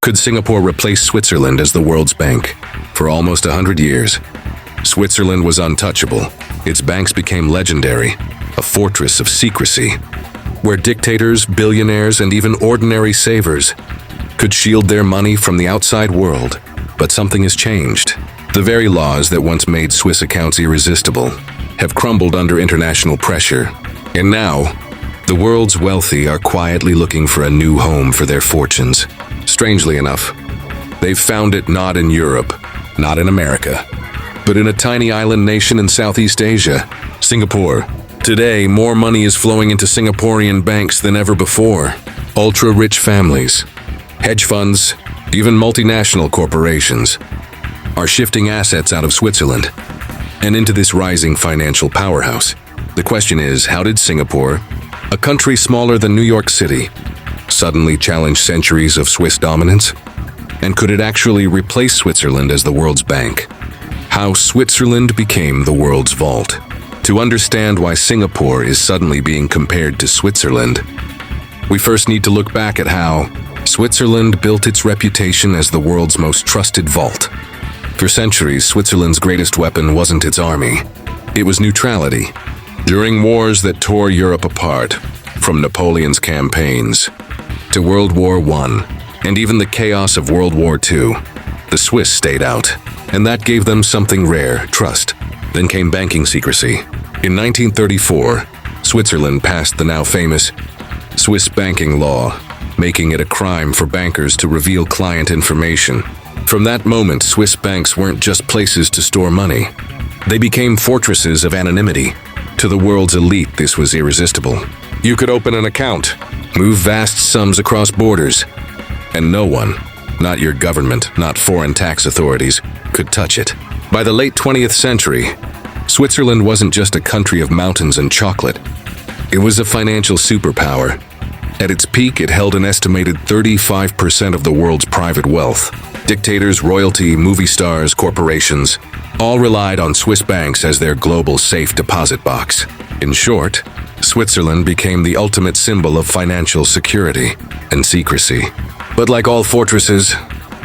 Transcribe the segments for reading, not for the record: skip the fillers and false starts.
Could Singapore replace Switzerland as the world's bank? For almost 100 years, Switzerland was untouchable. Its banks became legendary, a fortress of secrecy, where dictators, billionaires, and even ordinary savers could shield their money from the outside world. But something has changed. The very laws that once made Swiss accounts irresistible have crumbled under international pressure. And now, the world's wealthy are quietly looking for a new home for their fortunes. Strangely enough, they've found it not in Europe, not in America, but in a tiny island nation in Southeast Asia, Singapore. Today, more money is flowing into Singaporean banks than ever before. Ultra-rich families, hedge funds, even multinational corporations are shifting assets out of Switzerland and into this rising financial powerhouse. The question is, how did Singapore, a country smaller than New York City, suddenly challenge centuries of Swiss dominance? And could it actually replace Switzerland as the world's bank? How Switzerland became the world's vault. To understand why Singapore is suddenly being compared to Switzerland, we first need to look back at how Switzerland built its reputation as the world's most trusted vault. For centuries, Switzerland's greatest weapon wasn't its army, it was neutrality. During wars that tore Europe apart, from Napoleon's campaigns to World War I, and even the chaos of World War II, the Swiss stayed out, and that gave them something rare, trust. Then came banking secrecy. In 1934, Switzerland passed the now famous Swiss banking law, making it a crime for bankers to reveal client information. From that moment, Swiss banks weren't just places to store money. They became fortresses of anonymity. To the world's elite, this was irresistible. You could open an account, move vast sums across borders, and no one, not your government, not foreign tax authorities, could touch it. By the late 20th century, Switzerland wasn't just a country of mountains and chocolate. It was a financial superpower. At its peak, it held an estimated 35% of the world's private wealth. Dictators, royalty, movie stars, corporations, all relied on Swiss banks as their global safe deposit box. In short, Switzerland became the ultimate symbol of financial security and secrecy. But like all fortresses,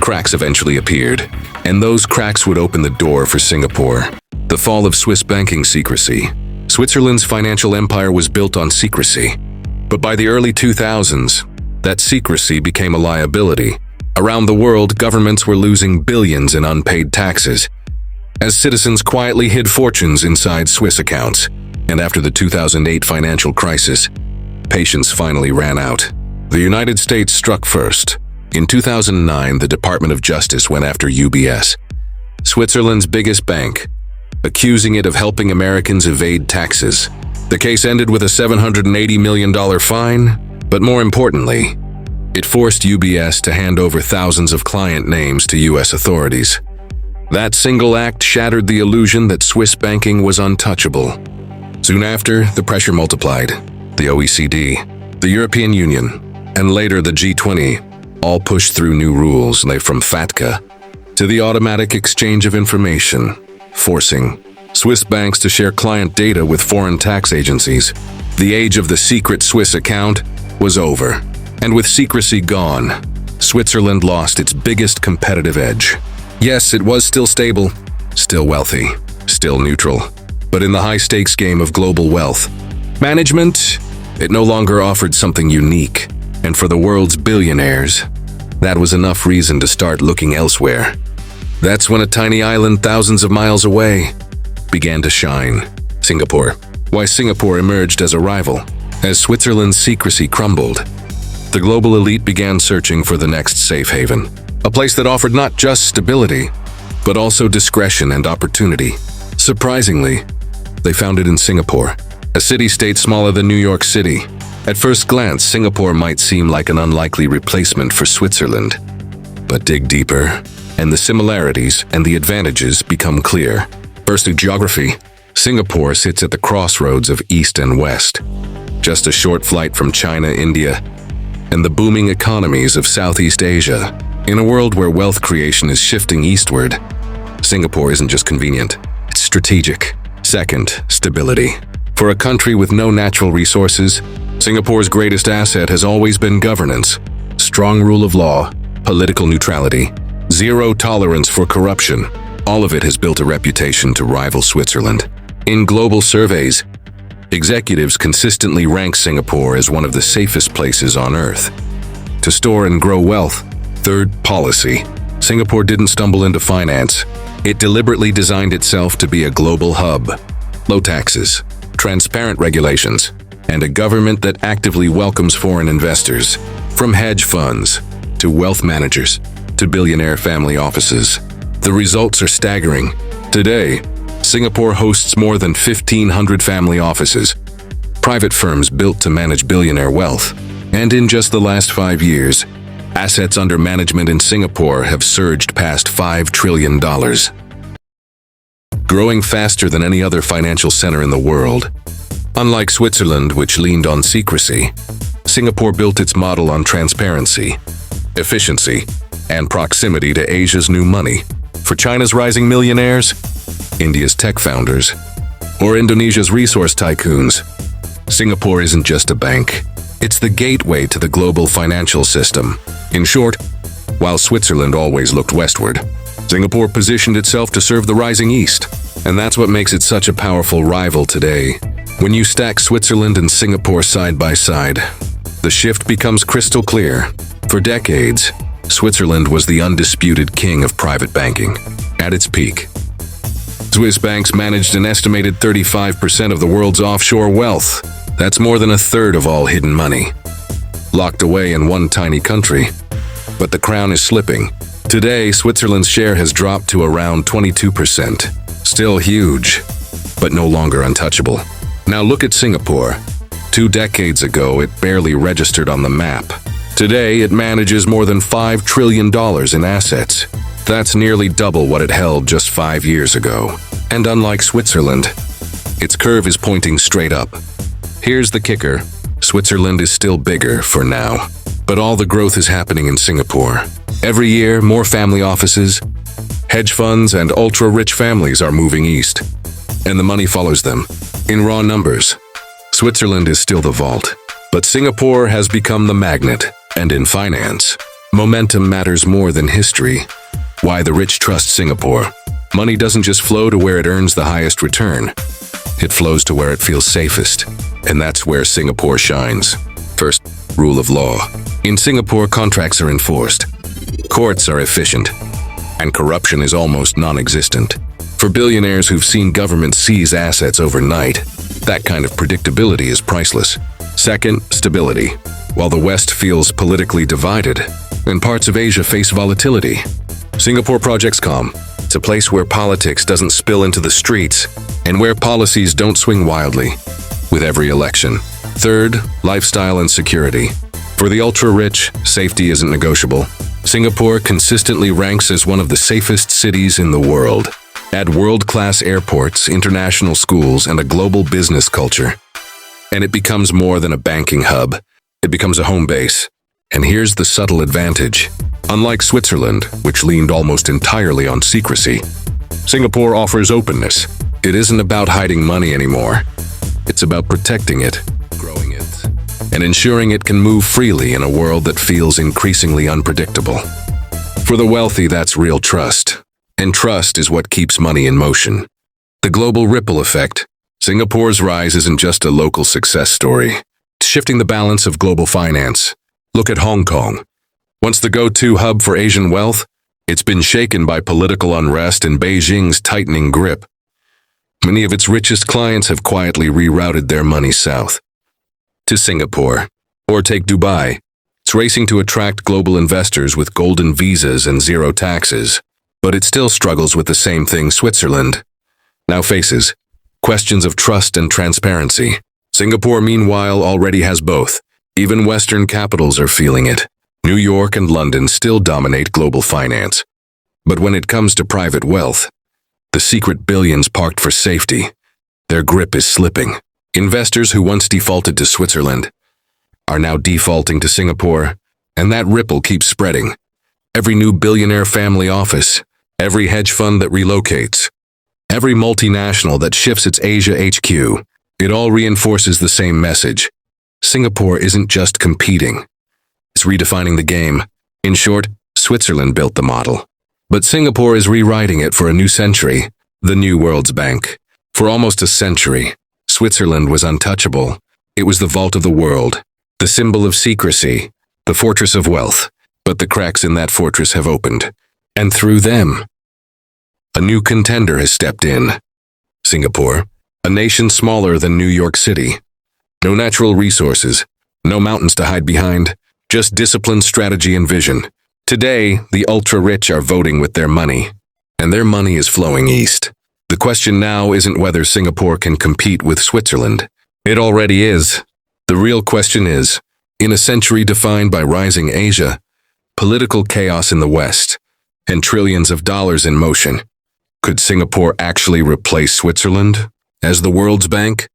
cracks eventually appeared, and those cracks would open the door for Singapore. The fall of Swiss banking secrecy. Switzerland's financial empire was built on secrecy. But by the early 2000s, that secrecy became a liability. Around the world, governments were losing billions in unpaid taxes, as citizens quietly hid fortunes inside Swiss accounts. And after the 2008 financial crisis, patience finally ran out. The United States struck first. In 2009, the Department of Justice went after UBS, Switzerland's biggest bank, accusing it of helping Americans evade taxes. The case ended with a $780 million fine, but more importantly, it forced UBS to hand over thousands of client names to US authorities. That single act shattered the illusion that Swiss banking was untouchable. Soon after, the pressure multiplied. The OECD, the European Union, and later the G20 all pushed through new rules, from FATCA to the automatic exchange of information, forcing Swiss banks to share client data with foreign tax agencies. The age of the secret Swiss account was over, and with secrecy gone, Switzerland lost its biggest competitive edge. Yes, it was still stable, still wealthy, still neutral, but in the high-stakes game of global wealth management, it no longer offered something unique, and for the world's billionaires, that was enough reason to start looking elsewhere. That's when a tiny island thousands of miles away began to shine. Singapore. Why Singapore emerged as a rival. As Switzerland's secrecy crumbled, the global elite began searching for the next safe haven. A place that offered not just stability, but also discretion and opportunity. Surprisingly, they found it in Singapore, a city-state smaller than New York City. At first glance, Singapore might seem like an unlikely replacement for Switzerland. But dig deeper, and the similarities and the advantages become clear. First, geography. Singapore sits at the crossroads of East and West. Just a short flight from China, India, and the booming economies of Southeast Asia. In a world where wealth creation is shifting eastward, Singapore isn't just convenient, it's strategic. Second, stability. For a country with no natural resources, Singapore's greatest asset has always been governance. Strong rule of law, political neutrality, zero tolerance for corruption. All of it has built a reputation to rival Switzerland. In global surveys, executives consistently rank Singapore as one of the safest places on earth to store and grow wealth. Third, policy. Singapore didn't stumble into finance. It deliberately designed itself to be a global hub. Low taxes, transparent regulations, and a government that actively welcomes foreign investors. From hedge funds, to wealth managers, to billionaire family offices. The results are staggering. Today, Singapore hosts more than 1,500 family offices, private firms built to manage billionaire wealth. And in just the last 5 years, assets under management in Singapore have surged past $5 trillion. Growing faster than any other financial center in the world. Unlike Switzerland, which leaned on secrecy, Singapore built its model on transparency, efficiency, and proximity to Asia's new money. For China's rising millionaires, India's tech founders, or Indonesia's resource tycoons, Singapore isn't just a bank. It's the gateway to the global financial system. In short, while Switzerland always looked westward, Singapore positioned itself to serve the rising East. And that's what makes it such a powerful rival today. When you stack Switzerland and Singapore side by side, the shift becomes crystal clear. For decades, Switzerland was the undisputed king of private banking. At its peak, Swiss banks managed an estimated 35% of the world's offshore wealth. That's more than a third of all hidden money, locked away in one tiny country. But the crown is slipping. Today, Switzerland's share has dropped to around 22%. Still huge, but no longer untouchable. Now look at Singapore. 2 decades ago, it barely registered on the map. Today, it manages more than $5 trillion in assets. That's nearly double what it held just 5 years ago. And unlike Switzerland, its curve is pointing straight up. Here's the kicker. Switzerland is still bigger for now, but all the growth is happening in Singapore. Every year, more family offices, hedge funds, and ultra-rich families are moving east, and the money follows them. In raw numbers, Switzerland is still the vault, but Singapore has become the magnet. And in finance, momentum matters more than history. Why the rich trust Singapore? Money doesn't just flow to where it earns the highest return. It flows to where it feels safest, and that's where Singapore shines. First, rule of law. In Singapore, contracts are enforced, courts are efficient, and corruption is almost non-existent. For billionaires who've seen governments seize assets overnight, that kind of predictability is priceless. Second, stability. While the West feels politically divided, and parts of Asia face volatility, Singapore projects calm. It's a place where politics doesn't spill into the streets, and where policies don't swing wildly with every election. Third, lifestyle and security. For the ultra-rich, safety isn't negotiable. Singapore consistently ranks as one of the safest cities in the world. Add world-class airports, international schools, and a global business culture, and it becomes more than a banking hub. It becomes a home base. And here's the subtle advantage. Unlike Switzerland, which leaned almost entirely on secrecy, Singapore offers openness. It isn't about hiding money anymore. It's about protecting it, growing it, and ensuring it can move freely in a world that feels increasingly unpredictable. For the wealthy, that's real trust. And trust is what keeps money in motion. The global ripple effect. Singapore's rise isn't just a local success story. It's shifting the balance of global finance. Look at Hong Kong. Once the go-to hub for Asian wealth, it's been shaken by political unrest and Beijing's tightening grip. Many of its richest clients have quietly rerouted their money south to Singapore. Or take Dubai. It's racing to attract global investors with golden visas and zero taxes. But it still struggles with the same thing Switzerland now faces: questions of trust and transparency. Singapore, meanwhile, already has both. Even Western capitals are feeling it. New York and London still dominate global finance. But when it comes to private wealth, the secret billions parked for safety, their grip is slipping. Investors who once defaulted to Switzerland are now defaulting to Singapore, and that ripple keeps spreading. Every new billionaire family office, every hedge fund that relocates, every multinational that shifts its Asia HQ, it all reinforces the same message. Singapore isn't just competing. It's redefining the game. In short, Switzerland built the model. But Singapore is rewriting it for a new century, the new world's bank. For almost a century, Switzerland was untouchable. It was the vault of the world, the symbol of secrecy, the fortress of wealth. But the cracks in that fortress have opened. And through them, a new contender has stepped in. Singapore, a nation smaller than New York City. No natural resources, no mountains to hide behind, just discipline, strategy, and vision. Today, the ultra-rich are voting with their money, and their money is flowing east. The question now isn't whether Singapore can compete with Switzerland. It already is. The real question is, in a century defined by rising Asia, political chaos in the West, and trillions of dollars in motion, could Singapore actually replace Switzerland as the world's bank?